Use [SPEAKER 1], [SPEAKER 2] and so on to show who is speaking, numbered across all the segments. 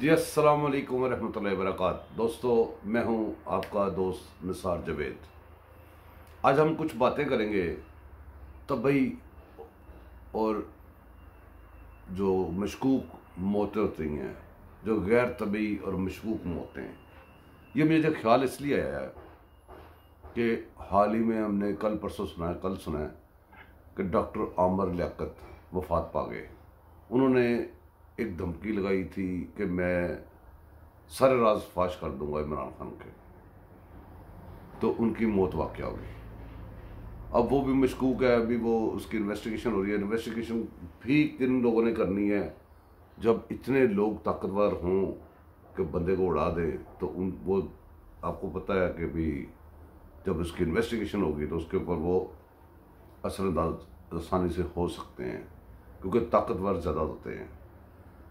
[SPEAKER 1] जी अस्सलाम वालेकुम रहमतुल्लाहि व बरकातहू। दोस्तों, मैं हूं आपका दोस्त निसार जावेद। आज हम कुछ बातें करेंगे तबई और जो मशकूक मौतें होती हैं, जो गैर तबई और मशकूक मौतें हैं। ये मुझे ख्याल इसलिए आया है कि हाल ही में हमने कल सुना है कि डॉक्टर आमिर लियाकत वफात पा गए। उन्होंने एक धमकी लगाई थी कि मैं सारे राज फाश कर दूंगा इमरान खान के, तो उनकी मौत वाक़या हो गई। अब वो भी मशकूक है, अभी वो उसकी इन्वेस्टिगेशन हो रही है। इन्वेस्टिगेशन भी किन लोगों ने करनी है? जब इतने लोग ताकतवर हों कि बंदे को उड़ा दें, तो वो आपको पता है कि भी जब उसकी इन्वेस्टिगेशन होगी तो उसके ऊपर वो असरअंदाज आसानी से हो सकते हैं, क्योंकि ताकतवर ज़्यादा होते हैं।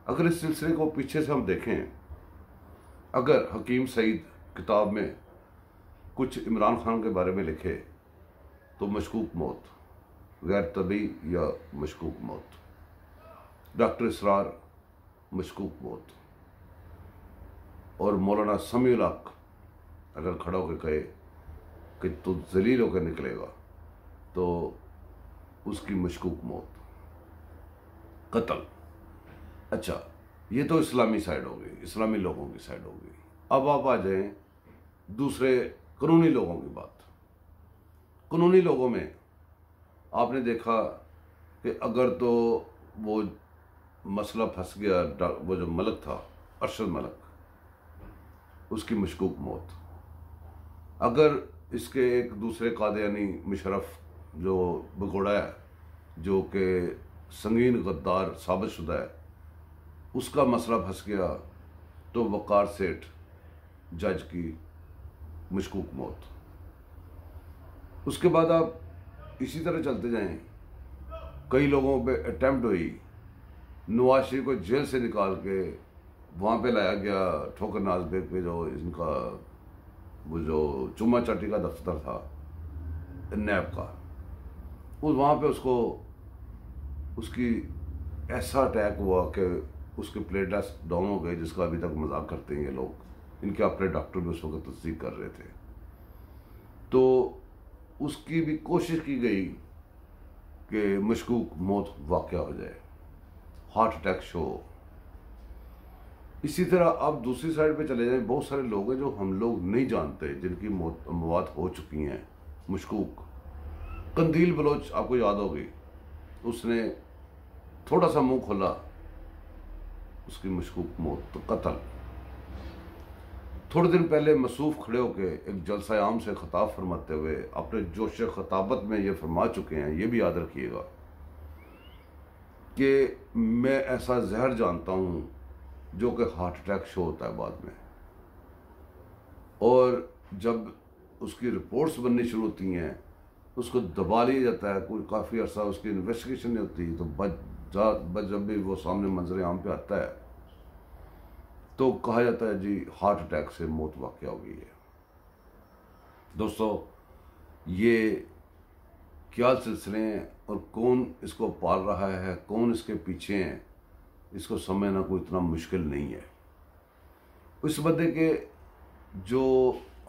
[SPEAKER 1] अगर इस सिलसिले को पीछे से हम देखें, अगर हकीम सईद किताब में कुछ इमरान खान के बारे में लिखे तो मशकूक मौत, गैर तबी या मशकूक मौत, डॉक्टर इसरार मशकूक मौत, और मौलाना समीउल हक अगर खड़ा होकर कहे कि तू जलील होकर निकलेगा तो उसकी मशकूक मौत, कत्ल। अच्छा, ये तो इस्लामी साइड हो गई, इस्लामी लोगों की साइड हो गई। अब आप आ जाएं दूसरे कानूनी लोगों की बात। कानूनी लोगों में आपने देखा कि अगर तो वो मसला फंस गया, वो जो मलक था अरशद मलक, उसकी मशकूक मौत। अगर इसके एक दूसरे कादियानी मुशर्रफ जो भगोड़ा है, जो कि संगीन गद्दार साबित शुदा है, उसका मसला फंस गया तो वकार सेठ जज की मशकूक मौत। उसके बाद आप इसी तरह चलते जाएं, कई लोगों पे अटेम्प्ट हुई, नवाज शरीफ को जेल से निकाल के वहाँ पे लाया गया ठोकर नाज बेग पे, जो इनका वो जो चुम्मा चाटी का दफ्तर था नैब का, उस वहाँ पे उसकी ऐसा अटैक हुआ कि उसके प्लेटलेट्स डाउन हो गए, जिसका अभी तक मजाक करते हैं ये लोग। इनके अपने डॉक्टर भी उस वक्त तस्दीक कर रहे थे। तो उसकी भी कोशिश की गई कि मशकूक मौत वाक़या हो जाए, हार्ट अटैक शो। इसी तरह आप दूसरी साइड पे चले जाएं, बहुत सारे लोग हैं जो हम लोग नहीं जानते, जिनकी मौत हो चुकी हैं मशकूक। कंदील बलोच आपको याद होगी, उसने थोड़ा सा मुंह खोला, उसकी मशकूक मौत। तो कत्ल। थोड़े दिन पहले मसूफ खड़े होकर एक जलसा आम से खिताब फरमाते हुए अपने जोश खताबत में ये फरमा चुके हैं, ये भी याद रखिएगा, कि मैं ऐसा जहर जानता हूँ जो कि हार्ट अटैक शो होता है बाद में, और जब उसकी रिपोर्ट्स बननी शुरू होती हैं उसको दबा लिया जाता है। कोई काफ़ी अर्सा उसकी इन्वेस्टिगेशन नहीं होती, तो जब भी वो सामने मंजर आम पे आता है तो कहा जाता है जी हार्ट अटैक से मौत वाक़या हो गई है। दोस्तों, ये क्या सिलसिले हैं और कौन इसको पाल रहा है, कौन इसके पीछे हैं, इसको समझना कोई इतना मुश्किल नहीं है। उस बंदे के जो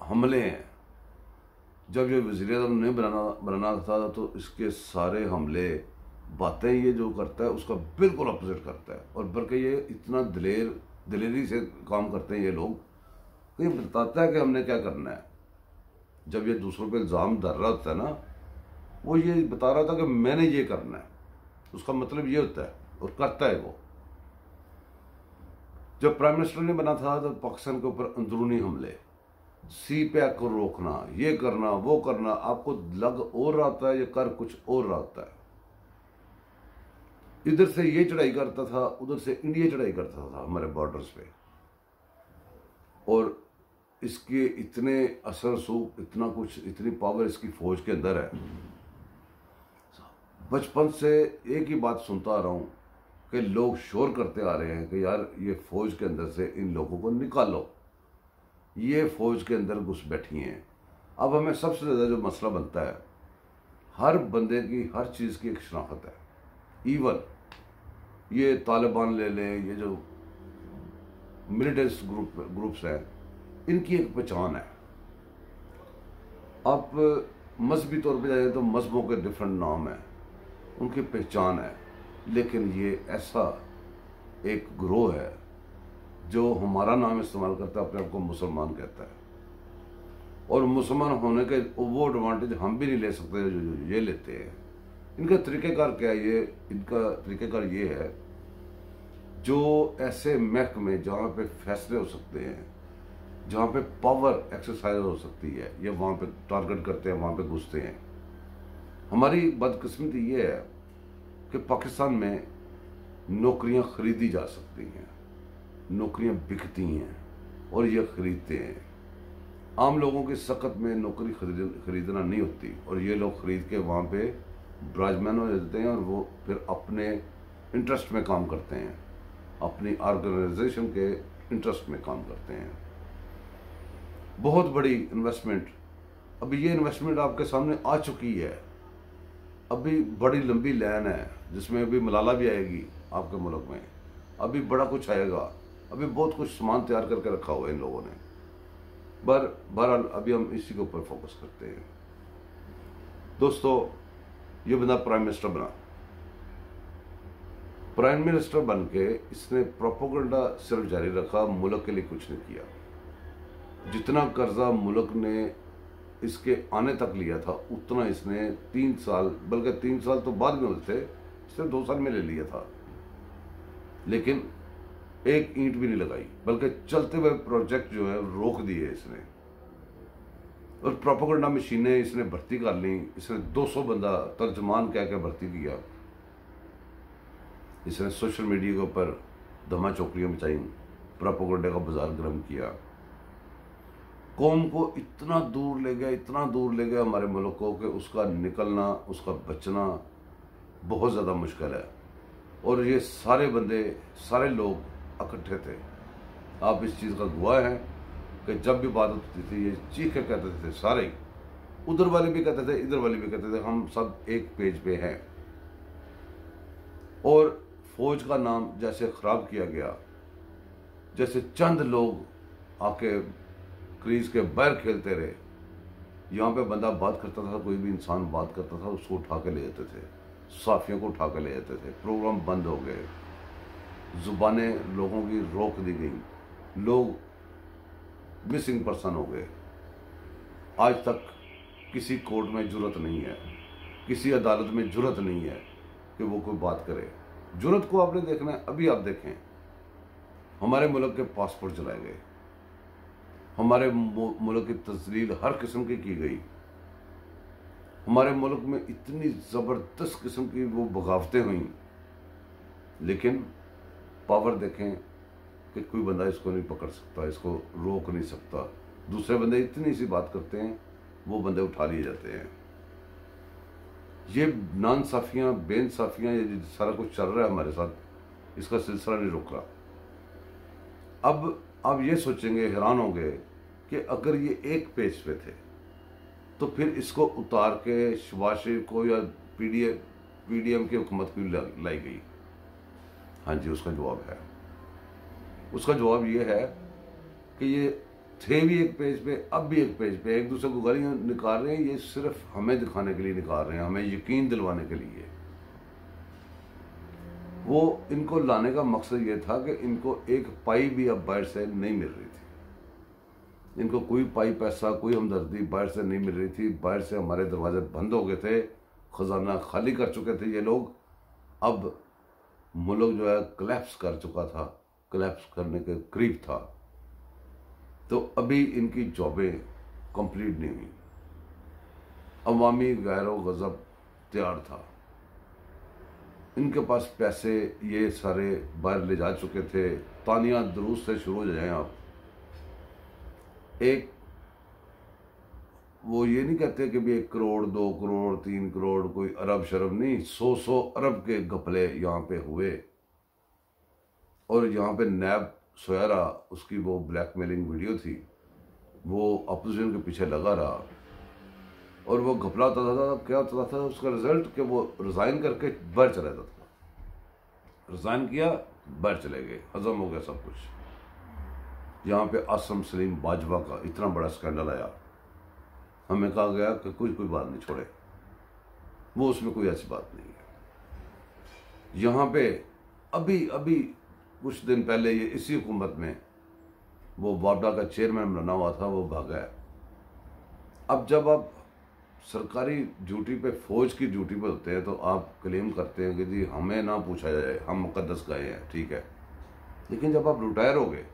[SPEAKER 1] हमले हैं, जब ये वज़ीर-ए-आज़म नहीं बनाना था तो इसके सारे हमले, बातें ये जो करता है उसका बिल्कुल अपोजिट करता है। और बल्कि ये इतना दिलेरी से काम करते हैं ये लोग कि ये बताता है कि हमने क्या करना है। जब ये दूसरों पे इल्ज़ाम धर रहा होता है ना, वो ये बता रहा था कि मैंने ये करना है, उसका मतलब ये होता है, और करता है वो। जब प्राइम मिनिस्टर ने बना था तो पाकिस्तान के ऊपर अंदरूनी हमले, सी पैक को रोकना, ये करना वो करना, आपको लग और रहा होता है, ये कर कुछ और रहा होता है। इधर से ये चढ़ाई करता था, उधर से इंडिया चढ़ाई करता था हमारे बॉर्डर्स पे। और इसके इतने असर सूख, इतना कुछ, इतनी पावर इसकी फौज के अंदर है। बचपन से एक ही बात सुनता आ रहा हूँ कि लोग शोर करते आ रहे हैं कि यार ये फौज के अंदर से इन लोगों को निकालो, ये फौज के अंदर घुस बैठी हैं। अब हमें सबसे ज़्यादा जो मसला बनता है, हर बंदे की हर चीज़ की एक शनाख्त है। इवन ये तालिबान ले लें, ये जो मिलिटेंट्स ग्रुप्स हैं, इनकी एक पहचान है। आप मजहबी तौर पे जाए तो मजहबों के डिफरेंट नाम हैं, उनकी पहचान है, लेकिन ये ऐसा एक ग्रोह है जो हमारा नाम इस्तेमाल करता है, अपने आप को मुसलमान कहता है, और मुसलमान होने के वो एडवांटेज हम भी नहीं ले सकते जो ये लेते हैं। इनका तरीक़ेकार क्या है? इनका तरीक़ेकार ये है, जो ऐसे महकमे जहाँ पे फैसले हो सकते हैं, जहाँ पे पावर एक्सरसाइज हो सकती है, ये वहाँ पे टारगेट करते हैं, वहाँ पे घुसते हैं। हमारी बदकिस्मती ये है कि पाकिस्तान में नौकरियाँ खरीदी जा सकती हैं, नौकरियाँ बिकती हैं और ये खरीदते हैं। आम लोगों की सकत में नौकरी खरीदना नहीं होती, और ये लोग खरीद के वहाँ पे विराजमान हो जाते हैं, और वो फिर अपने इंटरेस्ट में काम करते हैं, अपनी ऑर्गेनाइजेशन के इंटरेस्ट में काम करते हैं। बहुत बड़ी इन्वेस्टमेंट, अभी ये इन्वेस्टमेंट आपके सामने आ चुकी है, अभी बड़ी लंबी लाइन है, जिसमें अभी मलाला भी आएगी आपके मुल्क में, अभी बड़ा कुछ आएगा, अभी बहुत कुछ सामान तैयार करके रखा हुआ है इन लोगों ने। बहरहाल अभी हम इसी के ऊपर फोकस करते हैं। दोस्तों, ये बंदा प्राइम मिनिस्टर बना, प्राइम मिनिस्टर बन के इसने प्रोपेगेंडा सिर्फ जारी रखा, मुल्क के लिए कुछ नहीं किया। जितना कर्जा मुल्क ने इसके आने तक लिया था, उतना इसने 3 साल, बल्कि 3 साल तो बाद में होते, इसने 2 साल में ले लिया था, लेकिन एक ईंट भी नहीं लगाई, बल्कि चलते हुए प्रोजेक्ट जो है रोक दिए इसने। और प्रोपेगेंडा मशीनें इसने भर्ती कर ली, इसने 200 बंदा तर्जमान कह के भर्ती किया, इसने सोशल मीडिया के ऊपर धमा चौकड़ियाँ मचाई, प्रोपेगेंडा का बाजार गर्म किया, कौम को इतना दूर ले गया, इतना दूर ले गया हमारे मुल्क को, कि उसका निकलना, उसका बचना बहुत ज़्यादा मुश्किल है। और ये सारे बंदे, सारे लोग इकट्ठे थे। आप इस चीज़ का गवाह हैं कि जब भी बात होती थी ये चीख के कहते थे, सारे, उधर वाले भी कहते थे, इधर वाले भी कहते थे, हम सब एक पेज पे हैं। और फौज का नाम जैसे खराब किया गया, जैसे चंद लोग आके क्रीज के बाहर खेलते रहे, यहाँ पे बंदा बात करता था, कोई भी इंसान बात करता था, उसको उठा के ले जाते थे, साफियों को उठा के ले जाते थे, प्रोग्राम बंद हो गए, जुबानें लोगों की रोक दी गई, लोग मिसिंग पर्सन हो गए। आज तक किसी कोर्ट में जुर्रत नहीं है, किसी अदालत में जुर्रत नहीं है कि वो कोई बात करे। जुर्रत को आपने देखना है, अभी आप देखें, हमारे मुल्क के पासपोर्ट जलाए गए, हमारे मुल्क की तजलील हर किस्म की गई, हमारे मुल्क में इतनी ज़बरदस्त किस्म की वो बगावतें हुई, लेकिन पावर देखें कि कोई बंदा इसको नहीं पकड़ सकता, इसको रोक नहीं सकता। दूसरे बंदे इतनी सी बात करते हैं, वो बंदे उठा लिए जाते हैं। ये नाइंसाफियाँ, बेइंसाफियाँ, ये सारा कुछ चल रहा है हमारे साथ, इसका सिलसिला नहीं रुक रहा। अब आप ये सोचेंगे, हैरान होंगे कि अगर ये एक पेज पे थे तो फिर इसको उतार के शहबाज शरीफ को या पीडीएम की हुकूमत क्यों लाई गई? हाँ जी, उसका जवाब है, उसका जवाब ये है कि ये थे भी एक पेज पे, अब भी एक पेज पे, एक दूसरे को गालियाँ निकाल रहे हैं। ये सिर्फ हमें दिखाने के लिए निकाल रहे हैं, हमें यकीन दिलवाने के लिए। वो इनको लाने का मकसद ये था कि इनको एक पाई भी अब बाहर से नहीं मिल रही थी, इनको कोई पाई पैसा, कोई हमदर्दी बाहर से नहीं मिल रही थी। बाहर से हमारे दरवाजे बंद हो गए थे, खजाना खाली कर चुके थे ये लोग। अब मुल्क जो है कोलैप्स कर चुका था, कोलैप्स करने के करीब था, तो अभी इनकी जॉबें कंप्लीट नहीं हुई। अवामी गैरो गज़ब तैयार था, इनके पास पैसे ये सारे बाहर ले जा चुके थे। तानिया दुरूस से शुरू हो जाएं आप। एक वो ये नहीं कहते कि भी 1 करोड़ 2 करोड़ 3 करोड़ कोई अरब शरब नहीं, 100 अरब के घपले यहाँ पे हुए। और यहाँ पे नैब सोयारा, उसकी वो ब्लैकमेलिंग वीडियो थी, वो अपोजिशन के पीछे लगा रहा और वो घपला होता था। क्या होता था उसका रिजल्ट कि वो रिजाइन करके बाहर चला जाता था, रिजाइन किया, बाहर चले गए, हजम हो गया सब कुछ। जहाँ पे आसम सलीम बाजवा का इतना बड़ा स्कैंडल आया, हमें कहा गया कि कोई बात नहीं छोड़े, वो उसमें कोई ऐसी बात नहीं है। यहाँ पे अभी अभी कुछ दिन पहले ये इसी हुकूमत में वो वाडा का चेयरमैन बना हुआ था, वो भागा है। अब जब आप सरकारी ड्यूटी पे, फौज की ड्यूटी पे होते हैं, तो आप क्लेम करते हैं कि जी हमें ना पूछा जाए, हम मुकद्दस गए हैं, ठीक है। लेकिन जब आप रिटायर हो गए,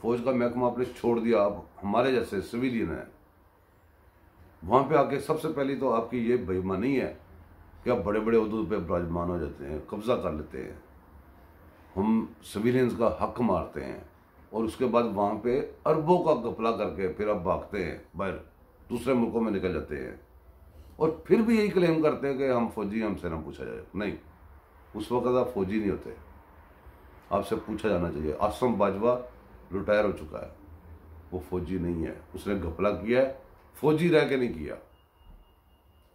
[SPEAKER 1] फौज का महकमा आपने छोड़ दिया, आप हमारे जैसे सिविलियन हैं, वहाँ पे आके सबसे पहली तो आपकी ये बेईमानी है कि आप बड़े बड़े उहदों पे विराजमान हो जाते हैं, कब्जा कर लेते हैं, हम सिविलियंस का हक मारते हैं, और उसके बाद वहाँ पे अरबों का घपला करके फिर आप भागते हैं, बाहर दूसरे मुल्कों में निकल जाते हैं, और फिर भी यही क्लेम करते हैं कि हम फौजी, हमसे ना पूछा जाए। नहीं, उस वक्त आप फौजी नहीं होते, आपसे पूछा जाना चाहिए। आसम बाजवा रिटायर हो चुका है, वो फौजी नहीं है, उसने घपला किया है, फौजी रह के नहीं किया।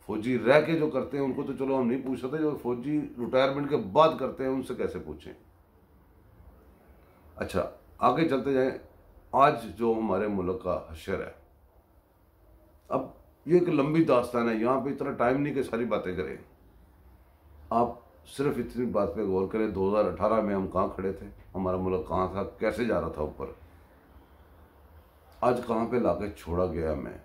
[SPEAKER 1] फौजी रह के जो करते हैं उनको तो चलो हम नहीं पूछ सकते, जो फौजी रिटायरमेंट के बाद करते हैं उनसे कैसे पूछें। अच्छा, आगे चलते जाएं। आज जो हमारे मुल्क का हशर है, अब ये एक लंबी दास्तान है, यहाँ पे इतना टाइम नहीं कि सारी बातें करें। आप सिर्फ इतनी बात पे गौर करें, 2018 में हम कहाँ खड़े थे, हमारा मुल्क कहाँ था, कैसे जा रहा था ऊपर, आज कहाँ पे लाके छोड़ा गया हमें।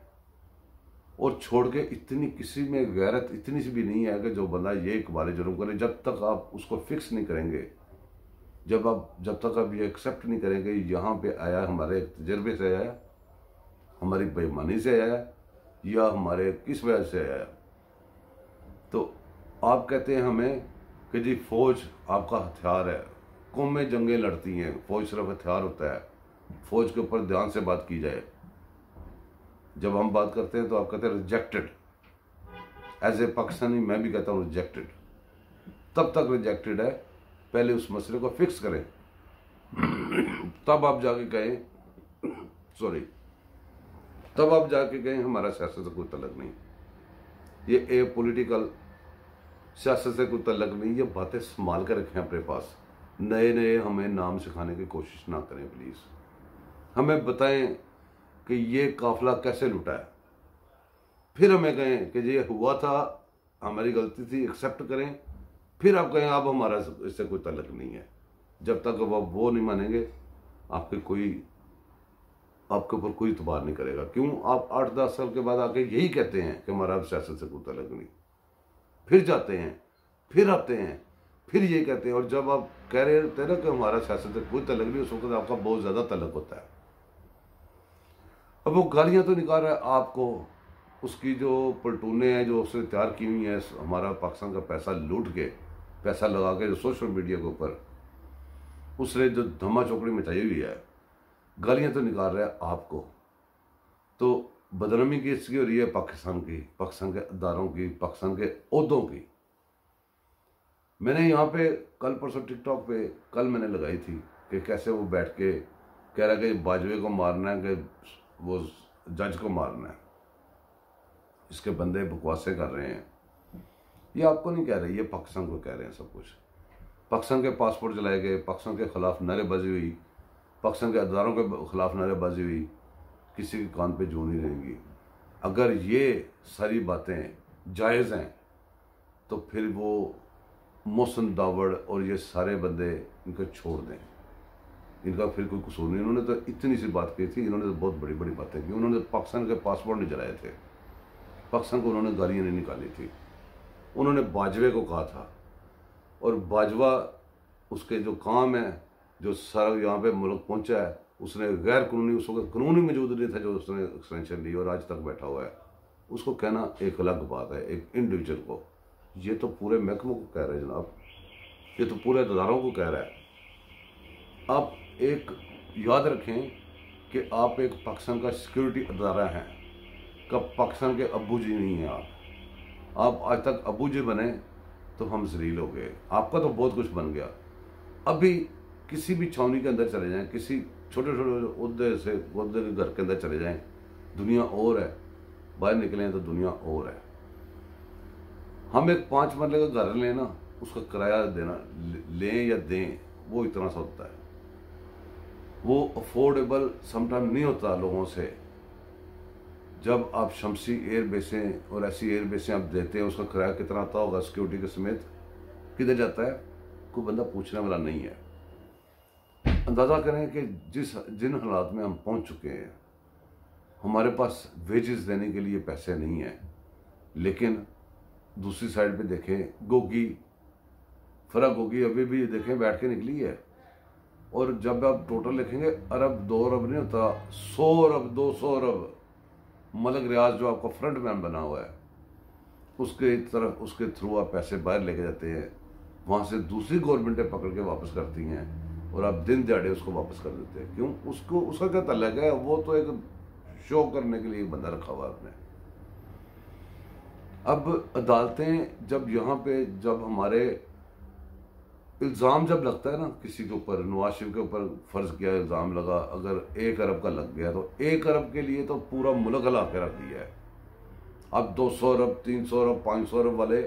[SPEAKER 1] और छोड़ के इतनी किसी में गैरत इतनी सी भी नहीं है कि जो बंदा ये इकबाल जुर्म करे, जब तक आप उसको फिक्स नहीं करेंगे, जब तक आप ये एक्सेप्ट नहीं करेंगे यहाँ पे आया, हमारे तजर्बे से आया, हमारी बेईमानी से आया, या हमारे किस वजह से आया, तो आप कहते हैं हमें कि जी फौज आपका हथियार है, कौमें जंगें लड़ती हैं, फौज सिर्फ हथियार होता है, फौज के ऊपर ध्यान से बात की जाए। जब हम बात करते हैं तो आप कहते हैं रिजेक्टेड, एज ए पाकिस्तानी मैं भी कहता हूँ रिजेक्टेड। तब तक रिजेक्टेड है, पहले उस मसले को फिक्स करें, तब आप जाके कहें, तब आप जाके कहें हमारा सियासत से कोई तल्लक नहीं, ये ए पॉलिटिकल सियासत से कोई तल्लक नहीं। ये बातें संभाल कर रखें अपने पास। नए नए हमें नाम सिखाने की कोशिश ना करें प्लीज़। हमें बताएं कि ये काफिला कैसे लुटा है, फिर हमें कहें कि ये हुआ था, हमारी गलती थी, एक्सेप्ट करें, फिर आप कहें अब हमारा इससे कोई तल्लक नहीं है। जब तक अब आप वो नहीं मानेंगे, आपके ऊपर कोई इतबार नहीं करेगा। क्यों? आप 8-10 साल के बाद आके यही कहते हैं कि हमारा अब सियासत से कोई तल्लक नहीं, फिर जाते हैं, फिर आते हैं, फिर ये कहते हैं, और जब आप कह रहे होते हैं ना कि हमारा सियासत से कोई तल्लक नहीं, उस वक्त आपका बहुत ज़्यादा तल्लक होता है। अब वो गालियाँ तो निकाल रहा है आपको, उसकी जो पलटूने हैं जो उसने तैयार की हुई हैं, हमारा पाकिस्तान का पैसा लूट के, पैसा लगा के, जो सोशल मीडिया के ऊपर उसने जो धमा चौकड़ी मचाई हुई है, गालियाँ तो निकाल रहा है आपको। तो बदनामी किसकी हो रही है? पाकिस्तान की, पाकिस्तान के अदारों की, पाकिस्तान के ओहदों की। मैंने यहाँ पे कल परसों टिकटॉक पे कल मैंने लगाई थी कि कैसे वो बैठ के कह रहा है कि बाजवे को मारना है, कि वो जज को मारना है, इसके बंदे बकवासें कर रहे हैं। ये आपको नहीं कह रहे, ये पाकिस्तान को कह रहे हैं सब कुछ। पाकिस्तान के पासपोर्ट जलाए गए, पाकिस्तान के खिलाफ नारेबाजी हुई, पाकिस्तान के अदारों के खिलाफ नारेबाजी हुई, किसी के कान पे जू नहीं रहेंगी। अगर ये सारी बातें जायज़ हैं तो फिर वो मोहसिन दावड़ और ये सारे बंदे इनको छोड़ दें, इनका फिर कोई कसूर नहीं। इन्होंने तो इतनी सी बात की थी, इन्होंने तो बहुत बड़ी बड़ी बातें की। उन्होंने पाकिस्तान के पासपोर्ट नहीं जलाए थे, पाकिस्तान को उन्होंने गालियाँ नहीं निकाली थी, उन्होंने बाजवे को कहा था। और बाजवा उसके जो काम है, जो सारा यहाँ पे मुल्क पहुँचा है, उसने गैर कानूनी, उस वक्त कानूनी मौजूद नहीं था जो उसने एक्सटेंशन ली और आज तक बैठा हुआ है। उसको कहना एक अलग बात है, एक इंडिविजुअल को। ये तो पूरे महकमों को कह रहे हैं जनाब, ये तो पूरे अदारों को कह रहा है। आप एक याद रखें कि आप एक पाकिस्तान का सिक्योरिटी अदारा हैं, कब पाकिस्तान के अब्बू जी नहीं हैं आप आज तक अब्बू जी बने तो हम जलील हो गए। आपका तो बहुत कुछ बन गया। अभी किसी भी छावनी के अंदर चले जाएं, किसी छोटे छोटे उहदे के घर के अंदर चले जाएं, दुनिया और है, बाहर निकलें तो दुनिया और है। हम एक 5 मरले का घर लें ना, उसका किराया देना लें या दें, वो इतना सा होता है। वो अफोर्डेबल समटाइम नहीं होता लोगों से। जब आप शमसी एयर बेसें और ऐसी एयर बेसें आप देते हैं, उसका किराया कितना आता होगा सिक्योरिटी के समेत, किधर जाता है, कोई बंदा पूछने वाला नहीं है। अंदाज़ा करें कि जिन हालात में हम पहुंच चुके हैं, हमारे पास वेजेस देने के लिए पैसे नहीं हैं, लेकिन दूसरी साइड पे देखें गोगी, फरा गोगी अभी भी देखें बैठ के निकली है। और जब आप टोटल लिखेंगे अरब 2 अरब नहीं होता, 100 अरब 200 अरब मलक रियाज जो आपका फ्रंट मैन बना हुआ है, उसके तरफ उसके थ्रू आप पैसे बाहर लेके जाते हैं, वहाँ से दूसरी गवर्नमेंटें पकड़ के वापस करती हैं और आप दिन दिहाड़े उसको वापस कर देते हैं। क्यों? उसको उसका क्या तल्लक है? वो तो एक शो करने के लिए एक बंदा रखा हुआ आपने। अब अदालतें जब यहाँ पे जब हमारे इल्ज़ाम जब लगता है ना किसी के ऊपर, नवाज शरीफ के ऊपर फर्ज किया इल्ज़ाम लगा, अगर 1 अरब का लग गया तो 1 अरब के लिए तो पूरा मुल्क हिला के रख दिया है। अब 200 अरब 300 अरब 500 अरब वाले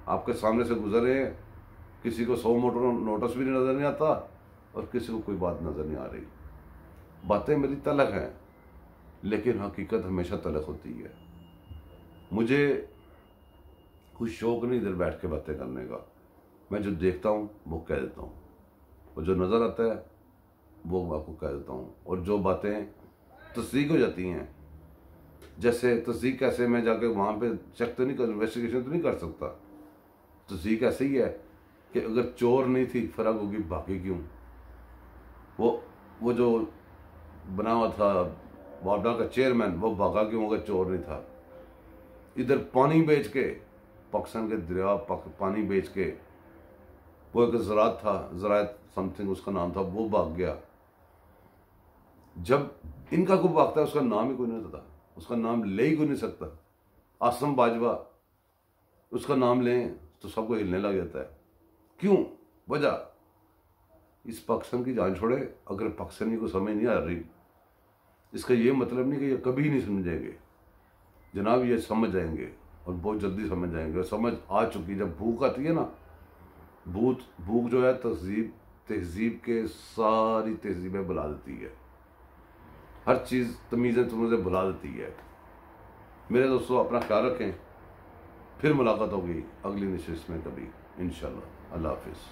[SPEAKER 1] आपके सामने से गुजर रहे हैं, किसी को 100 मोटर नोटिस भी नज़र नहीं आता और किसी को कोई बात नज़र नहीं आ रही। बातें मेरी तलख हैं, लेकिन हकीकत हमेशा तलख होती है। मुझे कोई शौक नहीं इधर बैठ के बातें करने का। मैं जो देखता हूँ वो कह देता हूँ, और जो नज़र आता है वो आपको कह देता हूँ। और जो बातें तस्दीक हो जाती हैं, जैसे तस्दीक कैसे, मैं जाके वहाँ पे चेक तो नहीं कर, इन्वेस्टिगेशन तो नहीं कर सकता। तस्दीक ऐसे ही है कि अगर चोर नहीं थी फराग होगी, भागी क्यों? वो जो बना हुआ था वापडा का चेयरमैन, वो भागा क्यों अगर चोर नहीं था? इधर पानी बेच के, पाकिस्तान के दरिया पानी बेच के, वो एक ज़रात था, ज़रात समथिंग उसका नाम था, वो भाग गया। जब इनका कोई भागता है उसका नाम ही कोई नहीं पता, उसका नाम ले ही कोई नहीं सकता। आसम बाजवा, उसका नाम लें तो सबको हिलने लग जाता है। क्यों? वजह इस पाकिस्तान की जान छोड़े। अगर पाकिस्तानी को समझ नहीं आ रही, इसका ये मतलब नहीं कि ये कभी नहीं समझेंगे जनाब, ये समझ जाएंगे और बहुत जल्दी समझ जाएंगे। और समझ आ चुकी, जब भूख आती है ना, भूख जो है तहजीब के सारी तहजीबें बुला देती है, हर चीज़ तमीज़ें तुम्हें बुला देती है। मेरे दोस्तों, अपना ख्याल रखें, फिर मुलाकात होगी अगली नशिस्त में कभी इंशाल्लाह। अल्लाह हाफिज़।